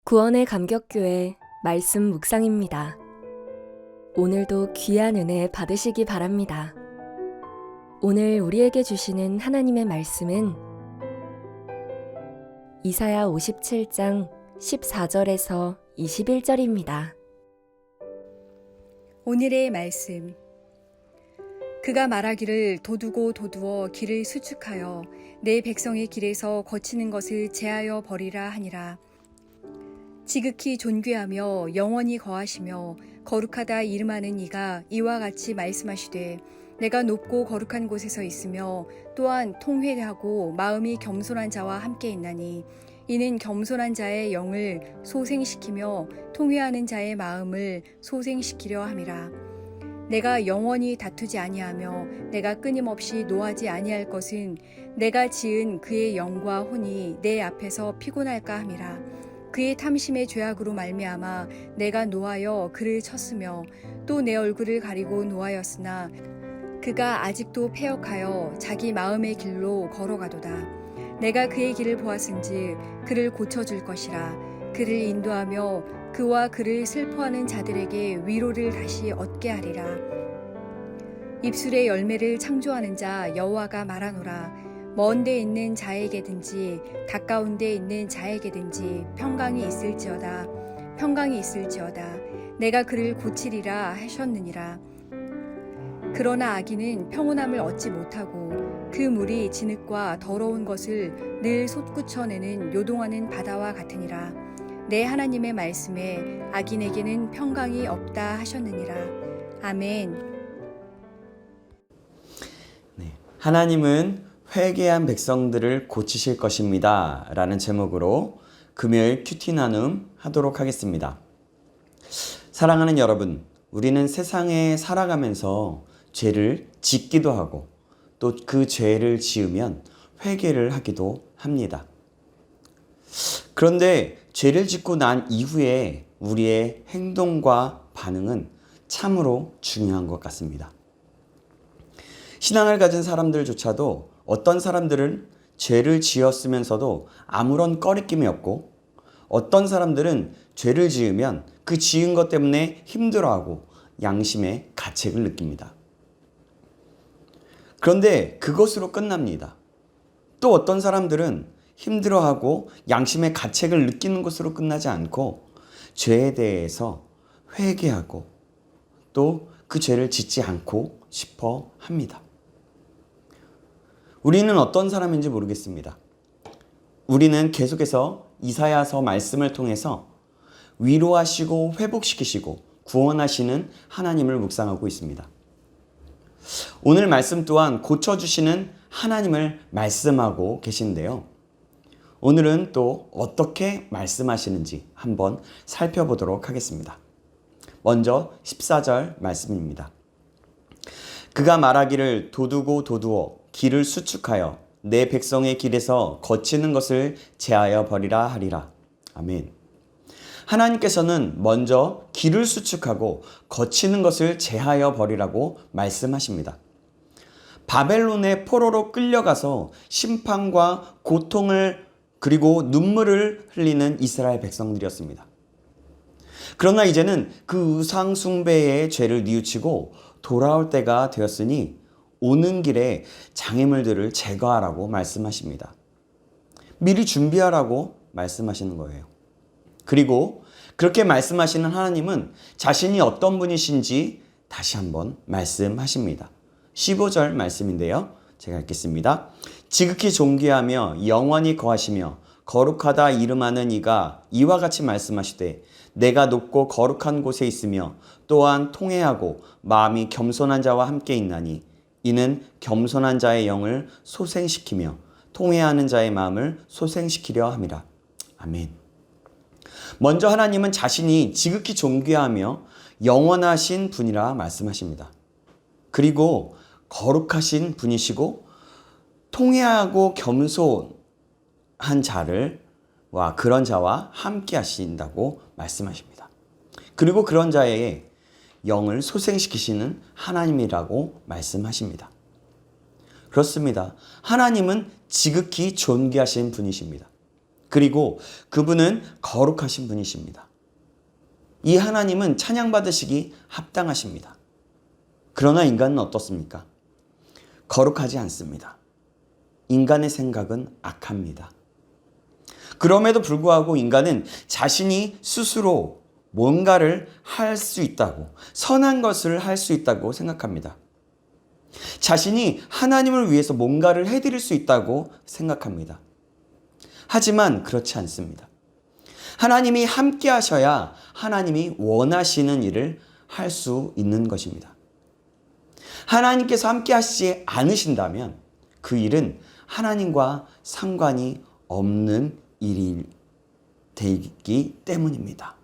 구원의 감격교회 말씀 묵상입니다. 오늘도 귀한 은혜 받으시기 바랍니다. 오늘 우리에게 주시는 하나님의 말씀은 이사야 57장 14절에서 21절입니다. 오늘의 말씀. 그가 말하기를 도두고 도두어 길을 수축하여 내 백성의 길에서 거치는 것을 제하여 버리라 하니라. 지극히 존귀하며 영원히 거하시며 거룩하다 이름하는 이가 이와 같이 말씀하시되 내가 높고 거룩한 곳에서 있으며 또한 통회하고 마음이 겸손한 자와 함께 있나니 이는 겸손한 자의 영을 소생시키며 통회하는 자의 마음을 소생시키려 함이라. 내가 영원히 다투지 아니하며 내가 끊임없이 노하지 아니할 것은 내가 지은 그의 영과 혼이 내 앞에서 피곤할까 함이라. 그의 탐심의 죄악으로 말미암아 내가 노하여 그를 쳤으며 또 내 얼굴을 가리고 노하였으나 그가 아직도 패역하여 자기 마음의 길로 걸어가도다. 내가 그의 길을 보았은즉 그를 고쳐줄 것이라. 그를 인도하며 그와 그를 슬퍼하는 자들에게 위로를 다시 얻게 하리라. 입술의 열매를 창조하는 자 여호와가 말하노라. 먼 데 있는 자에게든지 가까운 데 있는 자에게든지 평강이 있을지어다. 평강이 있을지어다. 내가 그를 고치리라 하셨느니라. 그러나 악인은 평온함을 얻지 못하고 그 물이 진흙과 더러운 것을 늘 솟구쳐내는 요동하는 바다와 같으니라. 내 하나님의 말씀에 악인에게는 평강이 없다 하셨느니라. 아멘. 하나님은 회개한 백성들을 고치실 것입니다 라는 제목으로 금요일 큐티 나눔 하도록 하겠습니다. 사랑하는 여러분, 우리는 세상에 살아가면서 죄를 짓기도 하고 또 그 죄를 지으면 회개를 하기도 합니다. 그런데 죄를 짓고 난 이후에 우리의 행동과 반응은 참으로 중요한 것 같습니다. 신앙을 가진 사람들조차도 어떤 사람들은 죄를 지었으면서도 아무런 꺼리낌이 없고 어떤 사람들은 죄를 지으면 그 지은 것 때문에 힘들어하고 양심의 가책을 느낍니다. 그런데 그것으로 끝납니다. 또 어떤 사람들은 힘들어하고 양심의 가책을 느끼는 것으로 끝나지 않고 죄에 대해서 회개하고 또 그 죄를 짓지 않고 싶어 합니다. 우리는 어떤 사람인지 모르겠습니다. 우리는 계속해서 이사야서 말씀을 통해서 위로하시고 회복시키시고 구원하시는 하나님을 묵상하고 있습니다. 오늘 말씀 또한 고쳐주시는 하나님을 말씀하고 계신데요. 오늘은 또 어떻게 말씀하시는지 한번 살펴보도록 하겠습니다. 먼저 14절 말씀입니다. 그가 말하기를 도두고 도두어 길을 수축하여 내 백성의 길에서 거치는 것을 제하여 버리라 하리라. 아멘. 하나님께서는 먼저 길을 수축하고 거치는 것을 제하여 버리라고 말씀하십니다. 바벨론의 포로로 끌려가서 심판과 고통을 그리고 눈물을 흘리는 이스라엘 백성들이었습니다. 그러나 이제는 그 우상 숭배의 죄를 뉘우치고 돌아올 때가 되었으니 오는 길에 장애물들을 제거하라고 말씀하십니다. 미리 준비하라고 말씀하시는 거예요. 그리고 그렇게 말씀하시는 하나님은 자신이 어떤 분이신지 다시 한번 말씀하십니다. 15절 말씀인데요. 제가 읽겠습니다. 지극히 존귀하며 영원히 거하시며 거룩하다 이름하는 이가 이와 같이 말씀하시되 내가 높고 거룩한 곳에 있으며 또한 통회하고 마음이 겸손한 자와 함께 있나니 이는 겸손한 자의 영을 소생시키며 통회하는 자의 마음을 소생시키려 함이라. 아멘. 먼저 하나님은 자신이 지극히 존귀하며 영원하신 분이라 말씀하십니다. 그리고 거룩하신 분이시고 통회하고 겸손한 자와 그런 자와 함께 하신다고 말씀하십니다. 그리고 그런 자의 영을 소생시키시는 하나님이라고 말씀하십니다. 그렇습니다. 하나님은 지극히 존귀하신 분이십니다. 그리고 그분은 거룩하신 분이십니다. 이 하나님은 찬양받으시기 합당하십니다. 그러나 인간은 어떻습니까? 거룩하지 않습니다. 인간의 생각은 악합니다. 그럼에도 불구하고 인간은 자신이 스스로 뭔가를 할 수 있다고, 선한 것을 할 수 있다고 생각합니다. 자신이 하나님을 위해서 뭔가를 해드릴 수 있다고 생각합니다. 하지만 그렇지 않습니다. 하나님이 함께 하셔야 하나님이 원하시는 일을 할 수 있는 것입니다. 하나님께서 함께 하시지 않으신다면 그 일은 하나님과 상관이 없는 일이 되기 때문입니다.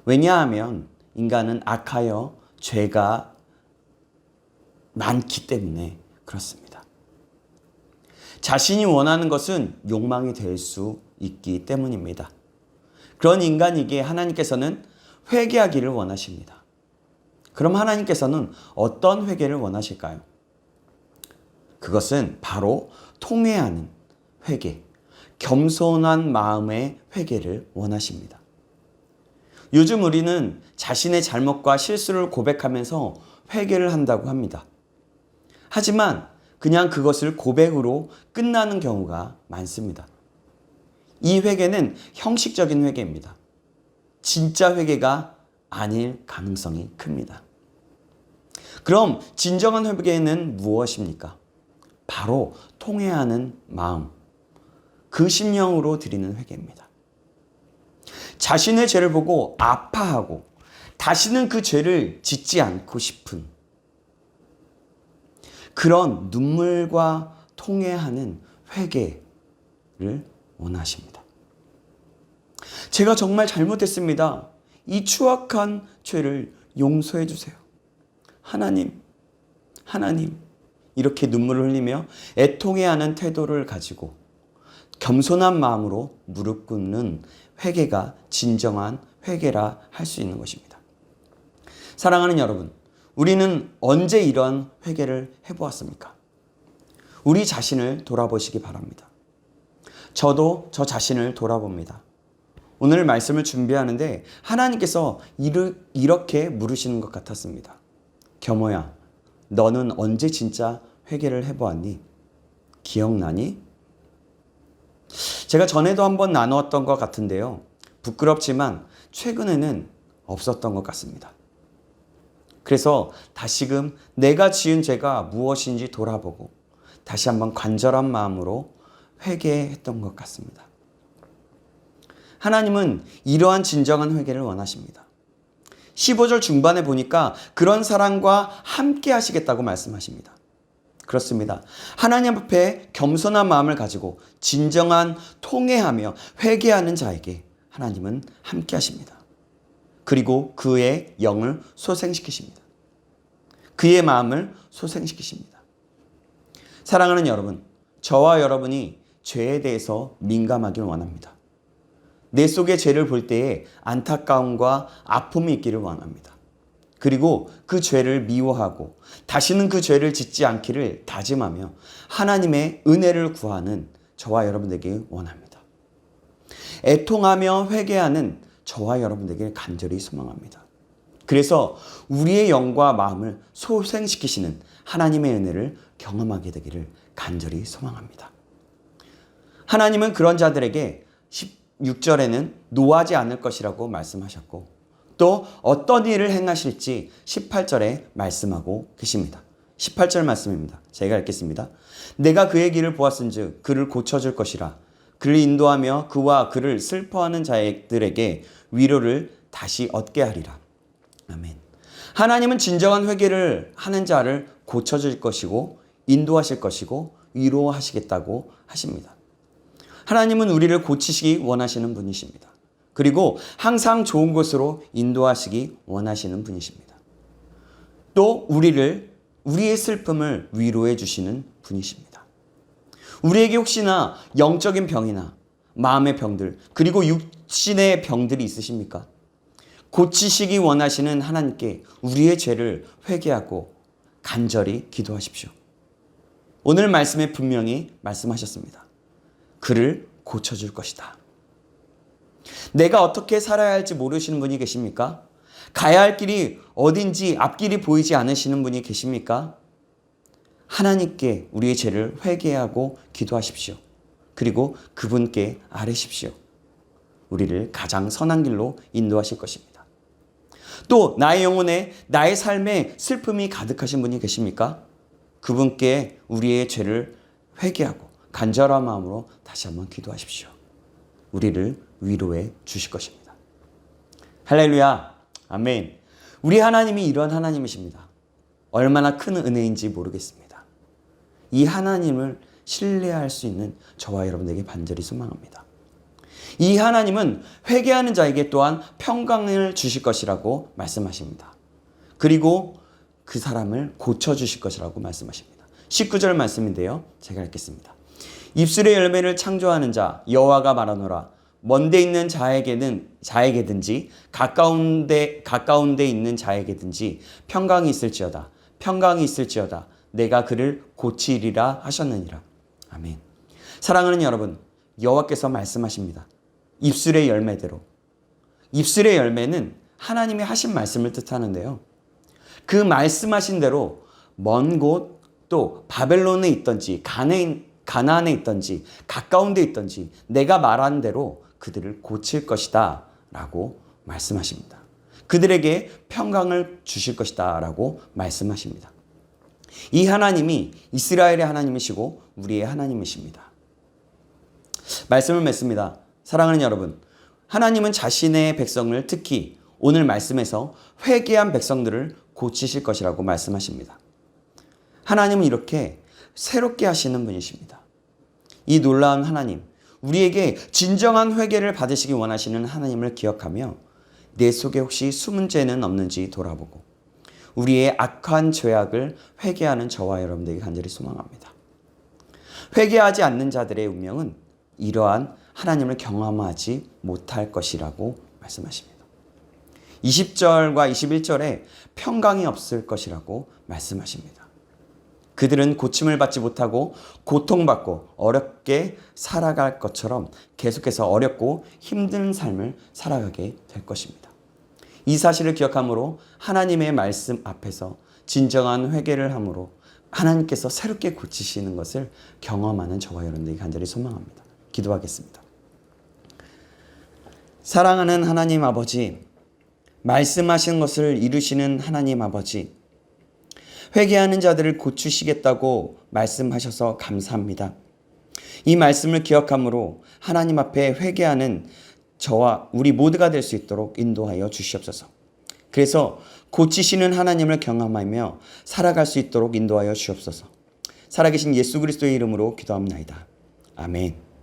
왜냐하면 인간은 악하여 죄가 많기 때문에 그렇습니다. 자신이 원하는 것은 욕망이 될 수 있기 때문입니다. 그런 인간에게 하나님께서는 회개하기를 원하십니다. 그럼 하나님께서는 어떤 회개를 원하실까요? 그것은 바로 통회하는 회개, 겸손한 마음의 회개를 원하십니다. 요즘 우리는 자신의 잘못과 실수를 고백하면서 회개를 한다고 합니다. 하지만 그냥 그것을 고백으로 끝나는 경우가 많습니다. 이 회개는 형식적인 회개입니다. 진짜 회개가 아닐 가능성이 큽니다. 그럼 진정한 회개는 무엇입니까? 바로 통회하는 마음, 그 심령으로 드리는 회개입니다. 자신의 죄를 보고 아파하고 다시는 그 죄를 짓지 않고 싶은 그런 눈물과 통회하는 회개를 원하십니다. 제가 정말 잘못했습니다. 이 추악한 죄를 용서해 주세요. 하나님, 이렇게 눈물을 흘리며 애통해하는 태도를 가지고 겸손한 마음으로 무릎 꿇는 회개가 진정한 회개라 할 수 있는 것입니다. 사랑하는 여러분, 우리는 언제 이런 회개를 해보았습니까? 우리 자신을 돌아보시기 바랍니다. 저도 저 자신을 돌아봅니다. 오늘 말씀을 준비하는데 하나님께서 이렇게 물으시는 것 같았습니다. 겸호야, 너는 언제 진짜 회개를 해보았니? 기억나니? 제가 전에도 한번 나누었던 것 같은데요. 부끄럽지만 최근에는 없었던 것 같습니다. 그래서 다시금 내가 지은 죄가 무엇인지 돌아보고 다시 한번 간절한 마음으로 회개했던 것 같습니다. 하나님은 이러한 진정한 회개를 원하십니다. 15절 중반에 보니까 그런 사람과 함께 하시겠다고 말씀하십니다. 그렇습니다. 하나님 앞에 겸손한 마음을 가지고 진정한 통회하며 회개하는 자에게 하나님은 함께 하십니다. 그리고 그의 영을 소생시키십니다. 그의 마음을 소생시키십니다. 사랑하는 여러분, 저와 여러분이 죄에 대해서 민감하길 원합니다. 내 속의 죄를 볼 때에 안타까움과 아픔이 있기를 원합니다. 그리고 그 죄를 미워하고 다시는 그 죄를 짓지 않기를 다짐하며 하나님의 은혜를 구하는 저와 여러분에게 원합니다. 애통하며 회개하는 저와 여러분에게 간절히 소망합니다. 그래서 우리의 영과 마음을 소생시키시는 하나님의 은혜를 경험하게 되기를 간절히 소망합니다. 하나님은 그런 자들에게 16절에는 노하지 않을 것이라고 말씀하셨고 또 어떤 일을 행하실지 18절에 말씀하고 계십니다. 18절 말씀입니다. 제가 읽겠습니다. 내가 그의 길을 보았은즉 그를 고쳐줄 것이라. 그를 인도하며 그와 그를 슬퍼하는 자들에게 위로를 다시 얻게 하리라. 아멘. 하나님은 진정한 회개를 하는 자를 고쳐줄 것이고 인도하실 것이고 위로하시겠다고 하십니다. 하나님은 우리를 고치시기 원하시는 분이십니다. 그리고 항상 좋은 곳으로 인도하시기 원하시는 분이십니다. 또 우리의 슬픔을 위로해 주시는 분이십니다. 우리에게 혹시나 영적인 병이나 마음의 병들 그리고 육신의 병들이 있으십니까? 고치시기 원하시는 하나님께 우리의 죄를 회개하고 간절히 기도하십시오. 오늘 말씀에 분명히 말씀하셨습니다. 그를 고쳐줄 것이다. 내가 어떻게 살아야 할지 모르시는 분이 계십니까? 가야 할 길이 어딘지 앞길이 보이지 않으시는 분이 계십니까? 하나님께 우리의 죄를 회개하고 기도하십시오. 그리고 그분께 아뢰십시오. 우리를 가장 선한 길로 인도하실 것입니다. 또 나의 영혼에 나의 삶에 슬픔이 가득하신 분이 계십니까? 그분께 우리의 죄를 회개하고 간절한 마음으로 다시 한번 기도하십시오. 우리를 위로해 주실 것입니다. 할렐루야. 아멘. 우리 하나님이 이런 하나님이십니다. 얼마나 큰 은혜인지 모르겠습니다. 이 하나님을 신뢰할 수 있는 저와 여러분에게 간절히 소망합니다. 이 하나님은 회개하는 자에게 또한 평강을 주실 것이라고 말씀하십니다. 그리고 그 사람을 고쳐주실 것이라고 말씀하십니다. 19절 말씀인데요. 제가 읽겠습니다. 입술의 열매를 창조하는 자 여호와가 말하노라. 먼데 있는 자에게든지 가까운데 있는 자에게든지 평강이 있을지어다. 평강이 있을지어다. 내가 그를 고치리라 하셨느니라. 아멘. 사랑하는 여러분, 여호와께서 말씀하십니다. 입술의 열매대로. 입술의 열매는 하나님이 하신 말씀을 뜻하는데요. 그 말씀하신 대로 먼 곳 또 바벨론에 있든지 가나안에 있든지 가까운 데 있든지 내가 말한 대로 그들을 고칠 것이다 라고 말씀하십니다. 그들에게 평강을 주실 것이다 라고 말씀하십니다. 이 하나님이 이스라엘의 하나님이시고 우리의 하나님이십니다. 말씀을 맺습니다. 사랑하는 여러분, 하나님은 자신의 백성을 특히 오늘 말씀에서 회개한 백성들을 고치실 것이라고 말씀하십니다. 하나님은 이렇게 새롭게 하시는 분이십니다. 이 놀라운 하나님, 우리에게 진정한 회개를 받으시기 원하시는 하나님을 기억하며 내 속에 혹시 숨은 죄는 없는지 돌아보고 우리의 악한 죄악을 회개하는 저와 여러분들에게 간절히 소망합니다. 회개하지 않는 자들의 운명은 이러한 하나님을 경험하지 못할 것이라고 말씀하십니다. 20절과 21절에 평강이 없을 것이라고 말씀하십니다. 그들은 고침을 받지 못하고 고통받고 어렵게 살아갈 것처럼 계속해서 어렵고 힘든 삶을 살아가게 될 것입니다. 이 사실을 기억함으로 하나님의 말씀 앞에서 진정한 회개를 함으로 하나님께서 새롭게 고치시는 것을 경험하는 저와 여러분들이 간절히 소망합니다. 기도하겠습니다. 사랑하는 하나님 아버지, 말씀하신 것을 이루시는 하나님 아버지, 회개하는 자들을 고치시겠다고 말씀하셔서 감사합니다. 이 말씀을 기억함으로 하나님 앞에 회개하는 저와 우리 모두가 될 수 있도록 인도하여 주시옵소서. 그래서 고치시는 하나님을 경험하며 살아갈 수 있도록 인도하여 주옵소서. 살아계신 예수 그리스도의 이름으로 기도합니다. 아멘.